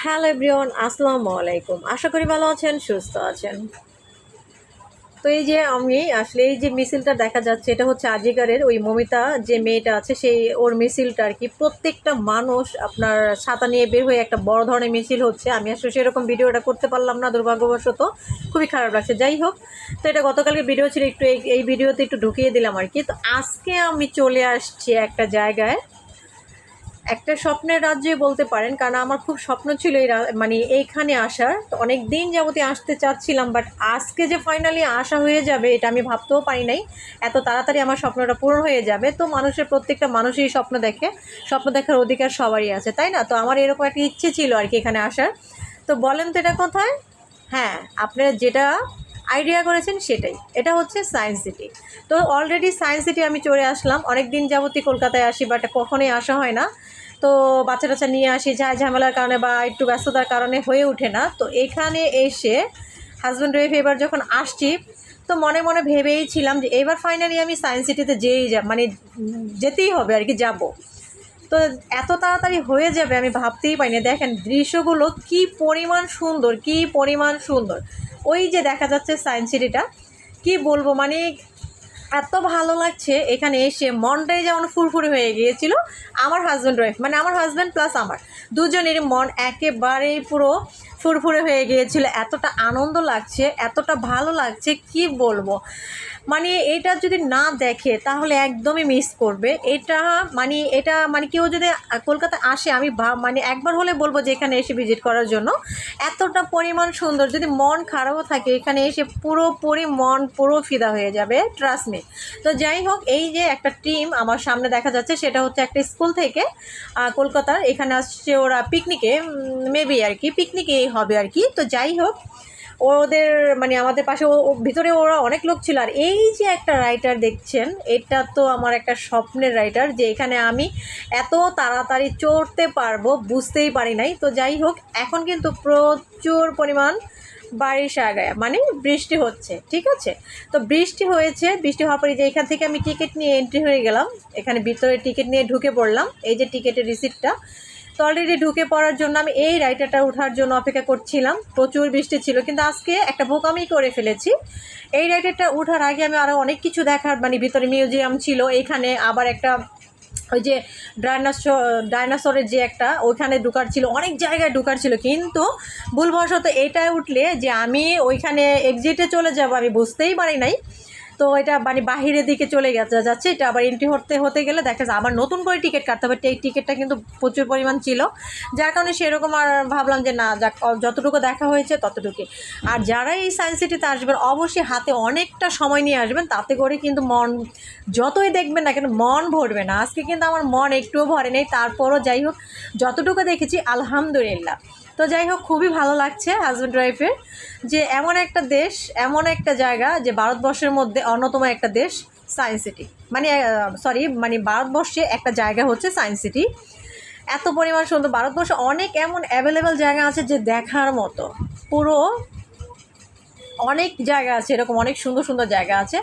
Hello everyone, আসসালামু আলাইকুম। আশা করি ভালো আছেন, সুস্থ আছেন। তো এই যে আমি আসলে এই যে মিছিলটা দেখা যাচ্ছে, এটা হচ্ছে আজিকারের ওই মমিতা যে মেয়েটা আছে, সেই ওর মিছিলটা আর কি। প্রত্যেকটা মানুষ আপনার ছাতা নিয়ে বের হয়ে একটা বড় ধরনের মিছিল হচ্ছে। আমি আসলে সেরকম ভিডিওটা করতে পারলাম না দুর্ভাগ্যবশত, খুবই খারাপ লাগছে। যাই হোক, তো এটা গতকালকে ভিডিও ছিল, একটু এই ভিডিওতে একটু ঢুকিয়ে দিলাম আর কি। তো আজকে আমি চলে আসছি একটা জায়গায়, একটা স্বপ্নের রাজ্যই বলতে পারেন, কারণ আমার খুব স্বপ্ন ছিল মানে এইখানে আসার। তো অনেক দিন যাবতীয় আসতে চাচ্ছিলাম, বাট আজকে যে ফাইনালি আসা হয়ে যাবে এটা আমি ভাবতেও পারি নাই এত তাড়াতাড়ি আমার স্বপ্নটা পূরণ হয়ে যাবে। তো প্রত্যেকটা মানুষই স্বপ্ন দেখে, স্বপ্ন দেখার অধিকার সবারই আছে, তাই না? তো আমার এরকম একটা ইচ্ছে ছিল আর কি এখানে আসার। তো বলেন তো এটা কোথায়? হ্যাঁ, আপনারা যেটা আইডিয়া করেছেন সেটাই, এটা হচ্ছে সায়েন্স সিটি। তো অলরেডি সায়েন্স সিটি আমি চলে আসলাম। অনেক দিন যাবতীয় কলকাতায় আসি, বাট কখনোই আসা হয় না। তো বাচ্চা টাচ্চা নিয়ে আসি, ঝামেলার কারণে বা একটু ব্যস্ততার কারণে হয়ে ওঠে না। তো এখানে এসে হাজব্যান্ড ওয়াইফ এবার যখন আসছি, তো মনে মনে ভেবেই ছিলাম যে এবার ফাইনালি আমি সায়েন্স সিটিতে মানে যেতেই হবে আর কি, যাব। তো এত তাড়াতাড়ি হয়ে যাবে আমি ভাবতেই পারিনি। দেখেন দৃশ্যগুলো কি পরিমাণ সুন্দর, কি পরিমাণ সুন্দর। ওই যে দেখা যাচ্ছে সায়েন্স সিটিটা, কি বলবো, মানে এত ভালো লাগছে এখানে এসে। মনটাই যেমন ফুরফুরে হয়ে গিয়েছিল। আমার হাজব্যান্ড ওয়াইফ, মানে আমার হাজব্যান্ড প্লাস আমার দুজনেরই মন একেবারেই পুরো ফুরফুরে হয়ে গিয়েছিল। এতটা আনন্দ লাগছে, এতটা ভালো লাগছে, কি বলবো। মানে এটা যদি না দেখে তাহলে একদমই মিস করবে এটা। এটা কেউ যদি কলকাতায় আসে, আমি মানে একবার হলে বলবো যে এখানে এসে ভিজিট করার জন্য। এতটা পরিমাণ সুন্দর, যদি মন খারাপও থাকে এখানে এসে পুরোপুরি মন পুরো ফিদা হয়ে যাবে, ট্রাস্ট মি। তো যাই হোক, এই যে একটা টিম আমার সামনে দেখা যাচ্ছে, সেটা হচ্ছে একটা স্কুল থেকে কলকাতার এখানে আসছে ওরা পিকনিকে, মেবি আর কি পিকনিকেই হবে আর কি। তো যাই হোক, ওদের মানে আমাদের পাশে ভিতরে ওরা অনেক লোক ছিল। আর এই যে একটা রাইটার দেখছেন, এটা তো আমার একটা স্বপ্নের রাইটার, যে এখানে আমি এত তাড়াতাড়ি চড়তে পারবো বুঝতেই পারি নাই। তো যাই হোক, এখন কিন্তু প্রচুর পরিমাণ বারিশ আগায়, মানে বৃষ্টি হচ্ছে, ঠিক আছে। তো বৃষ্টি হয়েছে, বৃষ্টি হওয়ার পরে যে এখান থেকে আমি টিকিট নিয়ে এন্ট্রি হয়ে গেলাম, এখানে ভিতরে টিকিট নিয়ে ঢুকে পড়লাম। এই যে টিকিটের রিসিপ্টটা, তো অলরেডি ঢুকে পড়ার জন্য আমি এই রাইটারটা ওঠার জন্য অপেক্ষা করছিলাম। প্রচুর বৃষ্টি ছিল, কিন্তু আজকে একটা বোকামি করে ফেলেছি। এই রাইটারটা ওঠার আগে আমি আরও অনেক কিছু দেখার, মানে ভিতরে মিউজিয়াম ছিল, এখানে আবার একটা ওই যে ডাইনোসরের যে একটা, ওইখানে ঢুকার ছিল, অনেক জায়গায় ঢুকার ছিল। কিন্তু ভুলবশত এটায় উঠলে যে আমি ওইখানে এক্সিটে চলে যাব আমি বুঝতেই পারি নাই। তো এটা মানে বাহিরের দিকে চলে যাচ্ছে, এটা আবার এন্ট্রি হতে গেলে দেখা যায় আবার নতুন করে টিকিট কাটতে হবে। এই টিকিটটা কিন্তু প্রচুর পরিমাণ ছিল, যার কারণে সেরকম আর ভাবলাম যে না যাক, যতটুকু দেখা হয়েছে ততটুকুই। আর যারা এই সায়েন্স সিটিতে আসবেন অবশ্যই হাতে অনেকটা সময় নিয়ে আসবেন, তাতে করে কিন্তু মন যতই দেখবেন না কেন মন ভরবে না। আজকে কিন্তু আমার মন একটুও ভরে নেই, তারপরও যাই হোক যতটুকু দেখেছি আলহামদুলিল্লাহ। তো যাই হোক, খুবই ভালো লাগছে হাজব্যান্ড ওয়াইফের, যে এমন একটা দেশ, এমন একটা জায়গা, যে ভারতবর্ষের মধ্যে অন্যতম একটা দেশ সায়েন্স সিটি, মানে ভারতবর্ষে একটা জায়গা হচ্ছে সায়েন্স সিটি। এত পরিমাণ সুন্দর, ভারতবর্ষে অনেক এমন অ্যাভেলেবেল জায়গা আছে যে দেখার মতো, পুরো অনেক জায়গা আছে, এরকম অনেক সুন্দর সুন্দর জায়গা আছে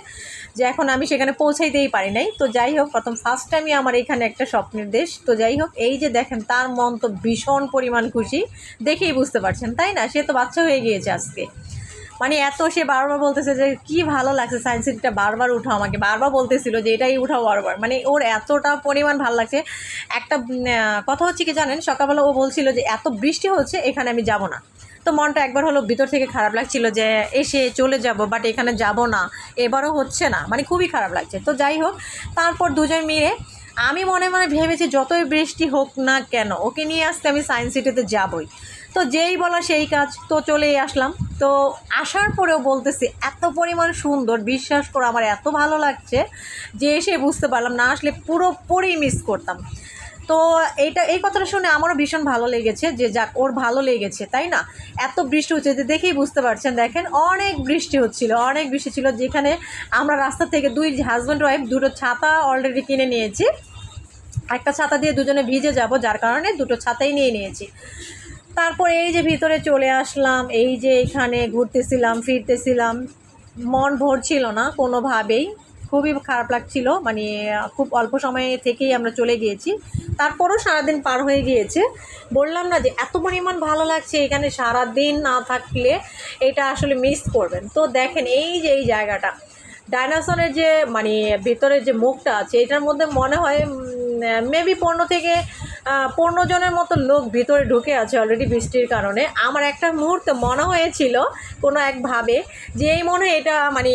যে এখন আমি সেখানে পৌঁছাইতেই পারি নাই। তো যাই হোক, ফার্স্ট টাইমই আমার এখানে একটা স্বপ্নের দেশ। তো যাই হোক, এই যে দেখেন তার মন তো ভীষণ পরিমাণ খুশি, দেখেই বুঝতে পারছেন তাই না? সে তো বাচ্চা হয়ে গিয়েছে আজকে, মানে এত সে বারবার বলতেছে যে কি ভালো লাগছে সায়েন্স সিটিটা, বারবার উঠাও, আমাকে বারবার বলতেছিল যে এটাই উঠাও বারবার, মানে ওর এতটা পরিমাণ ভালো লাগছে। একটা কথা হচ্ছে কি জানেন, সকালবেলা ও বলছিল যে এত বৃষ্টি হচ্ছে এখানে আমি যাব না। তো মনটা একবার হলো ভিতর থেকে খারাপ লাগছিল যে এসে চলে যাব, বাট এখানে যাব না, এবারও হচ্ছে না, মানে খুবই খারাপ লাগছে। তো যাই হোক, তারপর দুজন মিলে আমি মনে মনে ভেবেছি যতই বৃষ্টি হোক না কেন ওকে নিয়ে আসতে আমি সায়েন্স সিটিতে যাবই। তো যেই বলা সেই কাজ, তো চলেই আসলাম। তো আসার পরেও বলতেছি এত পরিমাণ সুন্দর, বিশ্বাস করো আমার এত ভালো লাগছে যে এসে বুঝতে পারলাম, না আসলে পুরোপুরি মিস করতাম। তো এই কথাটা শুনে আমারও ভীষণ ভালো লেগেছে, যে যাক ওর ভালো লেগেছে, তাই না? এত বৃষ্টি হচ্ছে যে দেখেই বুঝতে পারছেন, দেখেন অনেক বৃষ্টি হচ্ছিল, অনেক বৃষ্টি ছিল, যেখানে আমরা রাস্তা থেকে দুই হাজব্যান্ড ওয়াইফ দুটো ছাতা অলরেডি কিনে নিয়েছি। একটা ছাতা দিয়ে দুজনে ভিজে যাব, যার কারণে দুটো ছাতাই নিয়ে নিয়েছি। তারপর এই যে ভিতরে চলে আসলাম, এই যে এখানে ঘুরতেছিলাম ফিরতেছিলাম, মন ভরছিল না কোনোভাবেই। খুবই খারাপ লাগছিল, মানে খুব অল্প সময়ে থেকেই আমরা চলে গিয়েছি। তারপরও সারাদিন পার হয়ে গিয়েছে। বললাম না যে এত পরিমাণ ভালো লাগছে, এখানে সারাদিন না থাকলে এটা আসলে মিস করবেন। তো দেখেন এই যে এই জায়গাটা, ডাইনোসরের যে মানে ভেতরের যে মুখটা আছে, এটার মধ্যে মনে হয় মেবি 15 জনের মতো লোক ভিতরে ঢুকে আছে অলরেডি বৃষ্টির কারণে। আমার একটা মুহূর্তে মনে হয়েছিল কোনো একভাবে যে এই মনে হয় এটা মানে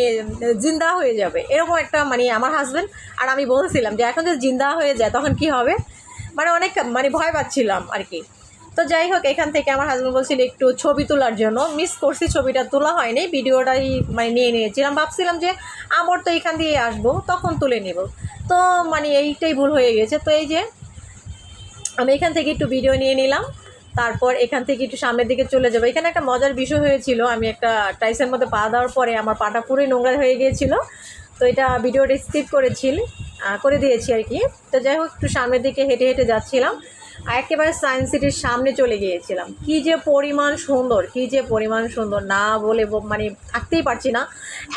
জিন্দা হয়ে যাবে, এরকম একটা মানে আমার হাজব্যান্ড আর আমি বলছিলাম যে এখন যদি জিন্দা হয়ে যায় তখন কি হবে, মানে অনেক মানে ভয় পাচ্ছিলাম আর কি। তো যাই হোক, এখান থেকে আমার হাজব্যান্ড বলছিল একটু ছবি তোলার জন্য, মিস করছি, ছবিটা তোলা হয়নি, ভিডিওটাই মানে নিয়ে নিয়েছিলাম। ভাবছিলাম যে আবার তো এখান দিয়ে আসবো তখন তুলে নেব, তো মানে এইটাই ভুল হয়ে গেছে। তো এই যে আমি এখান থেকে একটু ভিডিও নিয়ে নিলাম, তারপর এখান থেকে একটু সামনের দিকে চলে যাবো। এখানে একটা মজার বিষয় হয়েছিল, আমি একটা টাইসের মধ্যে পা দেওয়ার পরে আমার পাটা পুরোই নোংরা হয়ে গিয়েছিল, তো এটা ভিডিওটা স্কিপ করে দিয়েছি আর কি। তো যাই হোক, একটু সামনের দিকে হেঁটে হেঁটে যাচ্ছিলাম, আর একেবারে সায়েন্স সিটির সামনে চলে গিয়েছিলাম। কী যে পরিমাণ সুন্দর, কী যে পরিমাণ সুন্দর, না বলে মানে থাকতেই পারছি না,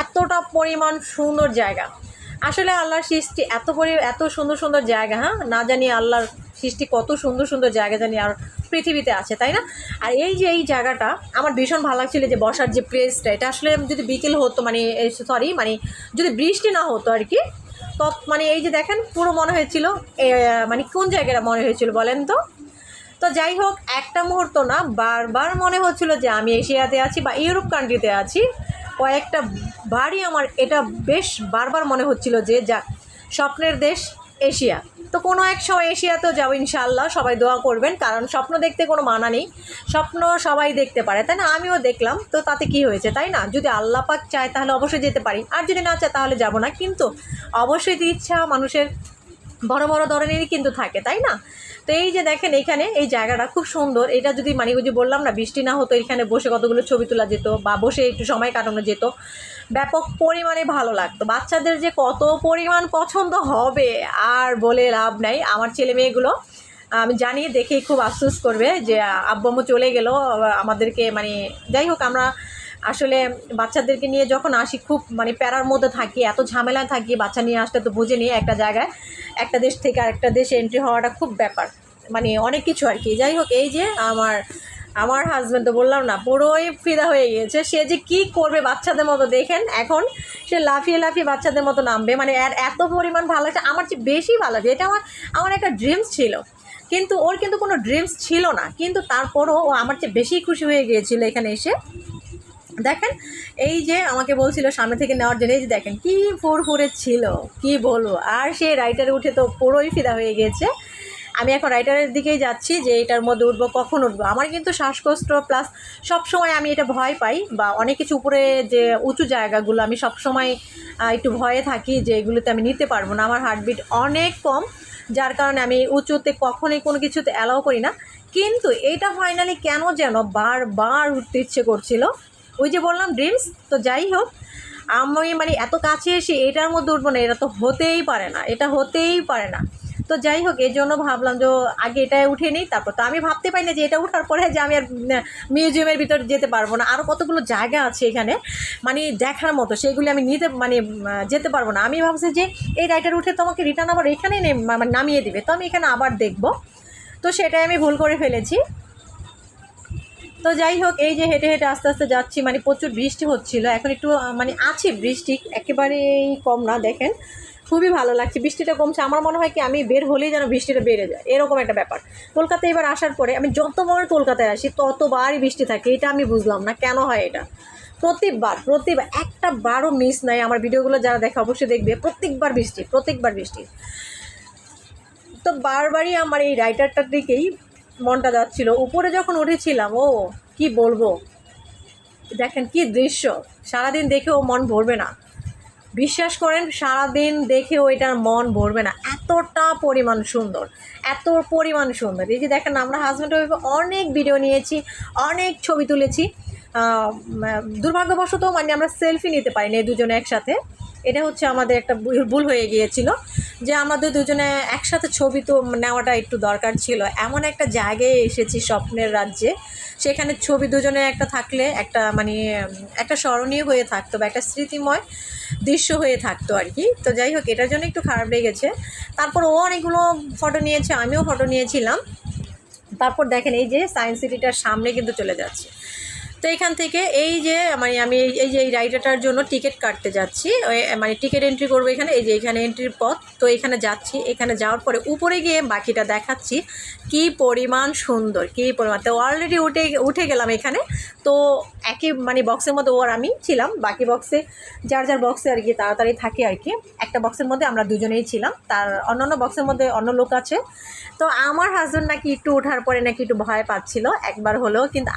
এতটা পরিমাণ সুন্দর জায়গা। আসলে আল্লাহর সৃষ্টি এত সুন্দর সুন্দর জায়গা, হ্যাঁ, না জানি আল্লাহর সৃষ্টি কত সুন্দর সুন্দর জায়গা জানি আর পৃথিবীতে আছে, তাই না? আর এই যে এই জায়গাটা আমার ভীষণ ভালো লাগছিল, যে বসার যে প্লেসটা, এটা আসলে যদি বিকেল হতো মানে মানে যদি বৃষ্টি না হতো আর কি, মানে এই যে দেখেন পুরো মনে হয়েছিল মানে কোন জায়গাটা মনে হয়েছিল বলেন তো? তো যাই হোক, একটা মুহূর্ত না, বারবার মনে হচ্ছিল যে আমি এশিয়াতে আছি বা ইউরোপ কান্ট্রিতে আছি। কয়েকটা বারই আমার এটা বেশ বারবার মনে হচ্ছিল যে যাক, স্বপ্নের দেশ এশিয়া। তো কোনো এক সময় এশিয়াতেও যাবো ইনশাআল্লাহ, সবাই দোয়া করবেন, কারণ স্বপ্ন দেখতে কোনো মানা নেই, স্বপ্ন সবাই দেখতে পারে, তাই না? আমিও দেখলাম, তো তাতে কি হয়েছে, তাই না? যদি আল্লাহ পাক চায় তাহলে অবশ্যই যেতে পারি, আর যদি না চায় তাহলে যাব না, কিন্তু অবশ্যই ইচ্ছা মানুষের বড় বড় ধরনেরই কিন্তু থাকে, তাই না? তো এই যে দেখেন এখানে এই জায়গাটা খুব সুন্দর, এটা যদি মানে ওই যে বললাম না বৃষ্টি না হতো, এখানে বসে কতগুলো ছবি তোলা যেত বা বসে একটু সময় কাটানো যেত, ব্যাপক পরিমাণে ভালো লাগতো। বাচ্চাদের যে কত পরিমাণ পছন্দ হবে আর বলে লাভ নাই। আমার ছেলে মেয়েগুলো আমি জানি দেখেই খুব আফসোস করবে যে আব্বু আম্মু চলে গেল আমাদেরকে, মানে যাই হোক, আমরা আসলে বাচ্চাদেরকে নিয়ে যখন আসি খুব মানে প্যারার মধ্যে থাকি, এত ঝামেলায় থাকি, বাচ্চা নিয়ে আসতে তো বুঝে নিয়ে একটা জায়গায় একটা দেশ থেকে আরেকটা দেশে এন্ট্রি হওয়াটা খুব ব্যাপার, মানে অনেক কিছু আর কি। যাই হোক, এই যে আমার হাজব্যান্ড তো বললাম না পুরোই ফিদা হয়ে গিয়েছে, সে যে কী করবে বাচ্চাদের মতো, দেখেন এখন সে লাফিয়ে লাফিয়ে বাচ্চাদের মতো নামবে, মানে এত পরিমাণ ভালো লাগছে, আমার চেয়ে বেশি ভালো লাগছে। এটা আমার একটা ড্রিমস ছিল, কিন্তু ওর কিন্তু কোনো ড্রিমস ছিল না, কিন্তু তারপরও ও আমার চেয়ে বেশি খুশি হয়ে গিয়েছিল এখানে এসে। দেখেন এই যে আমাকে বলছিল সামনে থেকে নেওয়ার জন্য, এই যে দেখেন কী ফুরফুরে ছিল, কি বলবো। আর সে রাইটারে উঠে তো পুরোই ফিদা হয়ে গিয়েছে। আমি এখন রাইটারের দিকেই যাচ্ছি যে এটার মধ্যে উঠবো, কখন উঠবো। আমার কিন্তু শ্বাসকষ্ট প্লাস সবসময় আমি এটা ভয় পাই, বা অনেক কিছু উপরে যে উঁচু জায়গাগুলো আমি সবসময় একটু ভয়ে থাকি যে এগুলোতে আমি নিতে পারবো না, আমার হার্টবিট অনেক কম, যার কারণে আমি উঁচুতে কখনোই কোনো কিছুতে অ্যালাউ করি না। কিন্তু এইটা ফাইনালি কেন যেন বারবার উঠতে ইচ্ছে করছিল, ওই যে বললাম ড্রিমস। তো যাই হোক, আমি মানে এত কাছে এসে এটার মধ্যে উঠবো না, এটা তো হতেই পারে না, এটা হতেই পারে না। তো যাই হোক, এই জন্য ভাবলাম যে আগে এটাই উঠে নিই, তারপর তো আমি ভাবতে পারি না যে এটা উঠার পরে যে আমি আর মিউজিয়ামের ভিতর যেতে পারবো না, আরও কতগুলো জায়গা আছে এখানে মানে দেখার মতো, সেগুলি আমি নিতে মানে যেতে পারবো না। আমি ভাবছি যে এই রাইটার উঠে তো আমাকে রিটার্ন আবার এখানেই মানে নামিয়ে দিবে, তো আমি এখানে আবার দেখবো, তো সেটাই আমি ভুল করে ফেলেছি। তো যাই হোক, এই যে হেঁটে হেঁটে আস্তে আস্তে যাচ্ছি, মানে প্রচুর বৃষ্টি হচ্ছিল, এখন একটু মানে আছে বৃষ্টি, একেবারেই কম না। দেখেন খুবই ভালো লাগছে, বৃষ্টিটা কমছে, আমার মনে হয় কি আমি বের হলেই যেন বৃষ্টিটা বেড়ে যায়, এরকম একটা ব্যাপার। কলকাতায় এবার আসার পরে আমি যতবার কলকাতায় আসি ততবারই বৃষ্টি থাকে, এটা আমি বুঝলাম না কেন হয় এটা। প্রত্যেকবার একটা বারও মিস নাই, আমার ভিডিওগুলো যারা দেখে অবশ্যই দেখবে, প্রত্যেকবার বৃষ্টি। তো বারবারই আমার এই রাইটারটার দিকেই মনটা যাচ্ছিল। উপরে যখন উঠেছিলাম, ও কি বলবো, দেখেন কি দৃশ্য, সারাদিন দেখেও মন ভরবে না, বিশ্বাস করেন, সারাদিন দেখেও এটার মন ভরবে না, এতটা পরিমাণ সুন্দর, এত পরিমাণ সুন্দর। এই যে দেখেন, আমরা হাজব্যান্ড ওয়াইফ অনেক ভিডিও নিয়েছি, অনেক ছবি তুলেছি, দুর্ভাগ্যবশত মানে আমরা সেলফি নিতে পারিনি দুজনে একসাথে, এটা হচ্ছে আমাদের একটা ভুল হয়ে গিয়েছিল যে আমাদের দুজনে একসাথে ছবি তো নেওয়াটা একটু দরকার ছিল। এমন একটা জায়গায় এসেছি স্বপ্নের রাজ্যে, সেখানে ছবি দুজনে একটা থাকলে একটা মানে একটা স্মরণীয় হয়ে থাকতো বা একটা স্মৃতিময় দৃশ্য হয়ে থাকতো আর কি। তো যাই হোক, এটার জন্য একটু খারাপ লেগেছে। তারপর ও অনেকগুলো ফটো নিয়েছে, আমিও ফটো নিয়েছিলাম। তারপর দেখেন এই যে সায়েন্স সিটিটার সামনে কিন্তু চলে যাচ্ছে। তো এখান থেকে এই যে মানে আমি এই যে এই রাইডটার জন্য টিকিট কাটতে যাচ্ছি, মানে টিকিট এন্ট্রি করবো এখানে, এই যে এখানে এন্ট্রির পথ। তো এখানে যাচ্ছি, এখানে যাওয়ার পরে উপরে গিয়ে বাকিটা দেখাচ্ছি কি পরিমাণ সুন্দর, কি পরিমাণ। তো অলরেডি উঠে গেলাম এখানে। তো একই মানে বক্সের মধ্যে ওর আমি ছিলাম, বাকি বক্সে যার যার বক্সে আর কি তাড়াতাড়ি থাকে আর কি। একটা বক্সের মধ্যে আমরা দুজনেই ছিলাম, তার অন্যান্য বক্সের মধ্যে অন্য লোক আছে। তো আমার হাজব্যান্ড নাকি একটু ওঠার পরে নাকি একটু ভয় পাচ্ছিল একবার হলেও, কিন্তু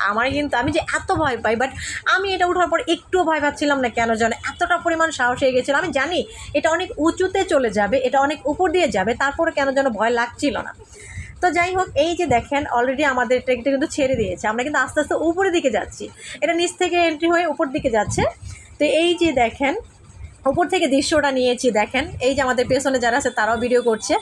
আমি যে এত ভয় পাই, বাট আমি এটা ওঠার পর একটুও ভয় পাচ্ছিলাম না। কেন জানো, এতটা পরিমাণ সাহস হয়ে গেছিলো। আমি জানি এটা অনেক উঁচুতে চলে যাবে, এটা অনেক উপর দিয়ে যাবে, তারপরে কেন যেন ভয় লাগছিল না। তো যাই হোক, এই যে দেখেন অলরেডি আমাদের ট্রেনটা কিন্তু ছেড়ে দিয়েছে, আমরা কিন্তু আস্তে আস্তে উপরের দিকে যাচ্ছি। এটা নিচ থেকে এন্ট্রি হয়ে উপর দিকে যাচ্ছে। তো এই যে দেখেন উপর থেকে দৃশ্যটা নিয়েছি, দেখেন এই যে আমাদের পেছনে যারা আছে তারাও ভিডিও করছে।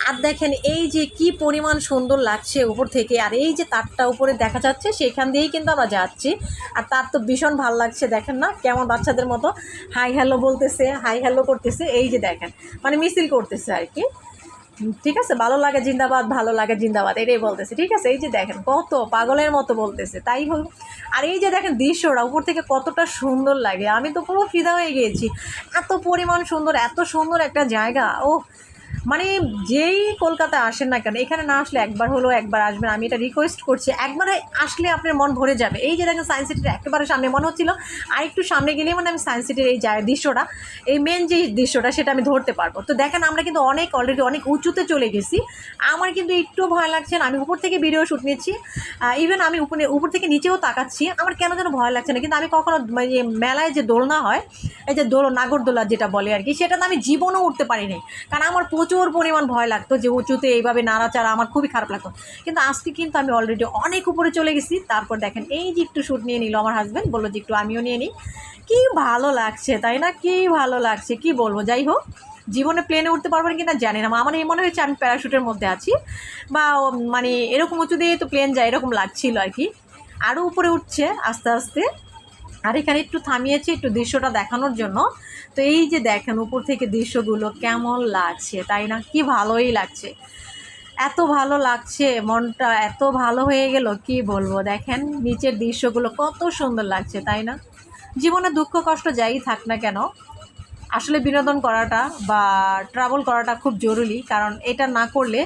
আর দেখেন এই যে কি পরিমাণ সুন্দর লাগছে উপর থেকে, আর এই যে তারটা উপরে দেখা যাচ্ছে সেখান দিয়েই কিন্তু আমরা যাচ্ছি। আর তার তো ভীষণ ভালো লাগছে, দেখেন না কেমন বাচ্চাদের মতো হাই হ্যালো বলতেছে, হাই হ্যালো করতেছে। এই যে দেখেন মানে মিছিল করতেছে আর কি। ঠিক আছে, ভালো লাগে জিন্দাবাদ, ভালো লাগে জিন্দাবাদ, এটাই বলতেছে। ঠিক আছে, এই যে দেখেন কত পাগলের মতো বলতেছে, তাই হোক। আর এই যে দেখেন দৃশ্যটা উপর থেকে কতটা সুন্দর লাগে, আমি তো পুরো ফিদা হয়ে গিয়েছি। এত পরিমাণ সুন্দর, এত সুন্দর একটা জায়গা। ও মানে যেই কলকাতা আসেন না কেন, এখানে না আসলে একবার হলেও একবার আসবেন, আমি এটা রিকোয়েস্ট করছি। একবারে আসলে আপনার মন ভরে যাবে। এই যে দেখেন সায়েন্স সিটির একেবারে সামনে, মনে হচ্ছিল আর একটু সামনে গেলেই মানে আমি সায়েন্স সিটির এই দৃশ্যটা, এই মেন যে দৃশ্যটা সেটা আমি ধরতে পারবো। তো দেখেন আমরা কিন্তু অলরেডি অনেক উঁচুতে চলে গেছি। আমার কিন্তু একটু ভয় লাগছে না, আমি উপর থেকে ভিডিও শ্যুট নিচ্ছি, ইভেন আমি উপর থেকে নিচেও তাকাচ্ছি, আমার কেন যেন ভয় লাগছে না। কিন্তু আমি কখনো মানে মেলায় যে দোলনা হয়, এই যে নাগরদোলা যেটা বলে আর কি, সেটা তো আমি জীবনেও উঠতে পারিনি, কারণ আমার প্রচুর পরিমাণ ভয় লাগতো যে উঁচুতে এইভাবে নাড়াচাড়া, আমার খুবই খারাপ লাগতো। কিন্তু আজকে কিন্তু আমি অলরেডি অনেক উপরে চলে গেছি। তারপর দেখেন এই যে একটু শ্যুট নিয়ে নিল আমার হাজব্যান্ড, বললো যে একটু আমিও নিয়ে নিই। কী ভালো লাগছে তাই না, কী ভালো লাগছে, কি বলবো। যাই হোক, জীবনে প্লেনে উঠতে পারবো কিনা জানি না, আমার এই মনে হয়েছে আমি প্যারাশুটের মধ্যে আছি, বা মানে এরকম উঁচু দিয়ে তো প্লেন যায় এরকম লাগছিল আর কি। আরও উপরে উঠছে আস্তে আস্তে। আর এখানে একটু থামিয়েছি একটু দৃশ্যটা দেখানোর জন্য। তো এই যে দেখেন উপর থেকে দৃশ্যগুলো কেমন লাগছে তাই না, কি ভালোই লাগছে, এত ভালো লাগছে, মনটা এত ভালো হয়ে গেল কি বলবো। দেখেন নিচের দৃশ্যগুলো কত সুন্দর লাগছে তাই না। জীবনে দুঃখ কষ্ট যাই থাক না কেন, আসলে বিনোদন করাটা বা ট্রাভেল করাটা খুব জরুরি, কারণ এটা না করলে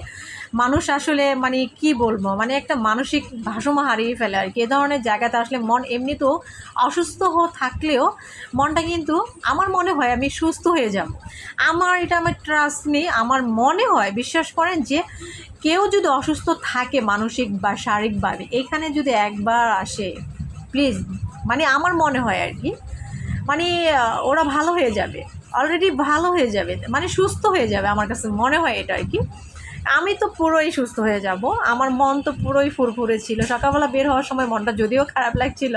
মানুষ আসলে মানে কি বলবো, মানে একটা মানসিক ভারসাম্য হারিয়ে ফেলে আর কি। এ ধরনের জায়গাতে আসলে মন এমনিতেও অসুস্থ থাকলেও মনটা কিন্তু আমার মনে হয় আমি সুস্থ হয়ে যাব। আমার ট্রাস্ট নেই, আমার মনে হয়, বিশ্বাস করেন যে কেউ যদি অসুস্থ থাকে মানসিক বা শারীরিকভাবে, এখানে যদি একবার আসে প্লিজ, মানে আমার মনে হয় আর কি, মানে ওরা ভালো হয়ে যাবে, অলরেডি ভালো হয়ে যাবে, মানে সুস্থ হয়ে যাবে। আমার কাছে মনে হয় এটা আর কি। আমি তো পুরোই সুস্থ হয়ে যাব, আমার মন তো পুরোই ফুরফুরে ছিল। সকালবেলা বের হওয়ার সময় মনটা যদিও খারাপ লাগছিল,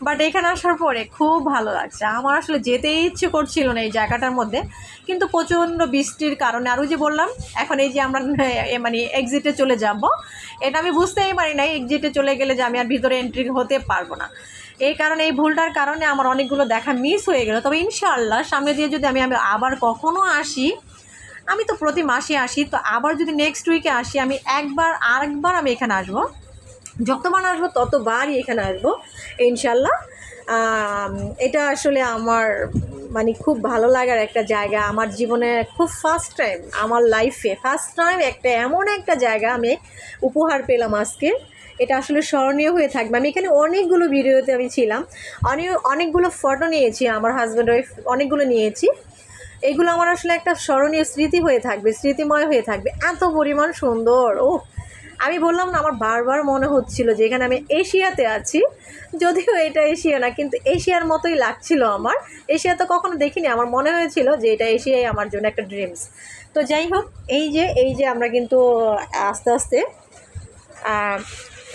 বাট এখানে আসার পরে খুব ভালো লাগছে। আমার আসলে যেতেই ইচ্ছে করছিল না এই জায়গাটার মধ্যে, কিন্তু প্রচণ্ড বৃষ্টির কারণে, আর ওই যে বললাম এখন এই যে আমরা মানে এক্সিটে চলে যাব, এটা আমি বুঝতেই পারি নাই এক্সিটে চলে গেলে যে আমি আর ভিতরে এন্ট্রি হতে পারবো না। এই কারণে, এই ভুলটার কারণে আমার অনেকগুলো দেখা মিস হয়ে গেল। তবে ইনশাআল্লাহ সামনে দিয়ে যদি আমি আবার কখনও আসি, আমি তো প্রতি মাসে আসি, তো আবার যদি নেক্সট উইকে আসি, আমি আরেকবার আমি এখানে আসবো। যতবার আসবো ততবারই এখানে আসবো ইনশাআল্লাহ। এটা আসলে আমার মানে খুব ভালো লাগার একটা জায়গা আমার জীবনে, খুব ফার্স্ট টাইম আমার লাইফে, ফার্স্ট টাইম একটা এমন একটা জায়গা আমি উপহার পেলাম আজকে। এটা আসলে স্মরণীয় হয়ে থাকবে। আমি এখানে অনেকগুলো ভিডিওতে আমি ছিলাম, অনেকগুলো ফটো নিয়েছি, আমার হাজব্যান্ড ওয়াইফ অনেকগুলো নিয়েছি। এগুলো আমার আসলে একটা স্মরণীয় স্মৃতি হয়ে থাকবে, স্মৃতিময় হয়ে থাকবে, এত পরিমাণ সুন্দর। ও আমি বললাম না, আমার বারবার মনে হচ্ছিল যে এখানে আমি এশিয়াতে আছি, যদিও এটা এশিয়া না, কিন্তু এশিয়ার মতোই লাগছিল আমার। এশিয়া তো কখনো দেখিনি, আমার মনে হয়েছিল যে এটা এশিয়াই আমার জন্য একটা ড্রিমস। তো যাই হোক, এই যে আমরা কিন্তু আস্তে আস্তে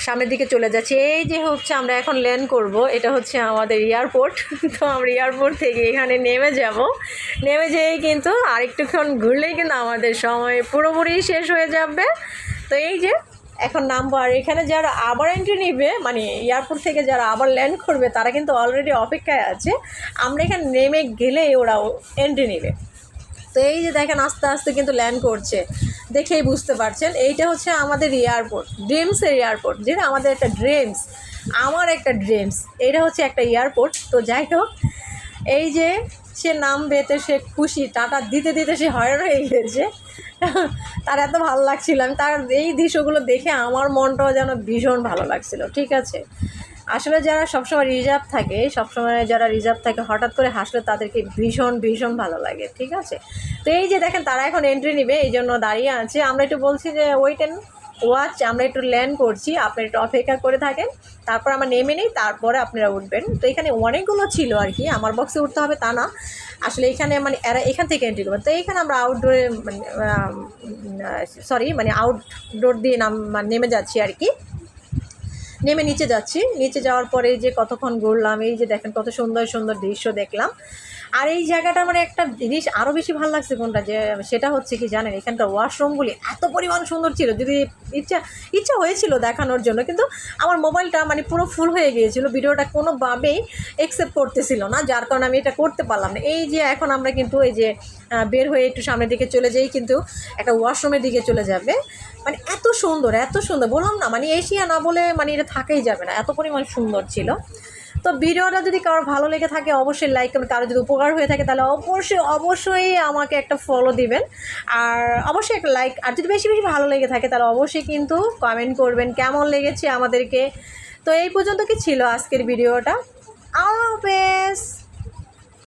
সামনের দিকে চলে যাচ্ছি। এই যে হচ্ছে আমরা এখন ল্যান্ড করব, এটা হচ্ছে আমাদের এয়ারপোর্ট। তো আমরা এয়ারপোর্ট থেকে এখানে নেমে যাব, নেমে যেয়েই কিন্তু আরেকটুক্ষণ ঘুরলেই কিন্তু আমাদের সময় পুরোপুরি শেষ হয়ে যাবে। তো এই যে এখন নামবো, আর এখানে যারা আবার এন্ট্রি নিবে মানে এয়ারপোর্ট থেকে যারা আবার ল্যান্ড করবে তারা কিন্তু অলরেডি অপেক্ষায় আছে, আমরা এখানে নেমে গেলেই ওরা এন্ট্রি নেবে। তো এই যে দেখেন আস্তে আস্তে কিন্তু ল্যান্ড করছে, দেখেই বুঝতে পারছেন এইটা হচ্ছে আমাদের এয়ারপোর্ট, ড্রিমসের এয়ারপোর্ট, যেটা আমাদের একটা ড্রিমস, আমার একটা ড্রিমস, এটা হচ্ছে একটা এয়ারপোর্ট। তো যাই হোক, এই যে সে নামবে তো সে খুশি, টাটা দিতে দিতে সে হয়রান হয়ে গেছে। তার এত ভালো লাগছিল, আমি তার এই দৃশ্যগুলো দেখে আমার মনটাও যেন ভীষণ ভালো লাগছিল। ঠিক আছে, আসলে যারা সবসময় রিজার্ভ থাকে, সবসময় যারা রিজার্ভ থাকে হঠাৎ করে হাসলে তাদেরকে ভীষণ ভীষণ ভালো লাগে। ঠিক আছে, তো এই যে দেখেন তারা এখন এন্ট্রি নেবে, এই জন্য দাঁড়িয়ে আছে। আমরা একটু বলছি যে ওয়েট অ্যান্ড ওয়াচ, আমরা একটু ল্যান্ড করছি, আপনারা একটু অপেক্ষা করে থাকেন, তারপর আমরা নেমে নিই, তারপরে আপনারা উঠবেন। তো এখানে অনেকগুলো ছিল আর কি, আমার বক্সে উঠতে হবে তা না, আসলে এখানে মানে এরা এখান থেকে এন্ট্রি করবেন। তো এইখানে আমরা আউটডোরে মানে আউটডোর দিয়ে নেমে যাচ্ছি আর কি, নেমে নিচে যাচ্ছি। নিচে যাওয়ার পরে যে কতক্ষণ ঘুরলাম, এই যে দেখেন কত সুন্দর সুন্দর দৃশ্য দেখলাম। আর এই জায়গাটা মানে একটা জিনিস আরও বেশি ভালো লাগছে কোনটা, যে সেটা হচ্ছে কি জানেন, এখানকার ওয়াশরুমগুলি এত পরিমাণ সুন্দর ছিল, যদি ইচ্ছা হয়েছিল দেখানোর জন্য, কিন্তু আমার মোবাইলটা মানে পুরো ফুল হয়ে গিয়েছিল, ভিডিওটা কোনোভাবেই অ্যাকসেপ্ট করতেছিল না, যার কারণে আমি এটা করতে পারলাম না। এই যে এখন আমরা কিন্তু এই যে বের হয়ে একটু সামনের দিকে চলে যাই, কিন্তু একটা ওয়াশরুমের দিকে চলে যাবে, মানে এত সুন্দর এত সুন্দর, বললাম না মানে এশিয়া না বলে মানে এটা থাকাই যাবে না, এত পরিমাণ সুন্দর ছিল। তো ভিডিওটা যদি কারোর ভালো লেগে থাকে অবশ্যই লাইক করবেন, কারো যদি উপকার হয়ে থাকে তাহলে অবশ্যই আমাকে একটা ফলো দিবেন, আর অবশ্যই একটা লাইক, আর যদি বেশি বেশি ভালো লেগে থাকে তাহলে অবশ্যই কিন্তু কমেন্ট করবেন কেমন লেগেছে আমাদেরকে। তো এই পর্যন্ত কি ছিল আজকের ভিডিওটা, আল্লাহ হাফেজ।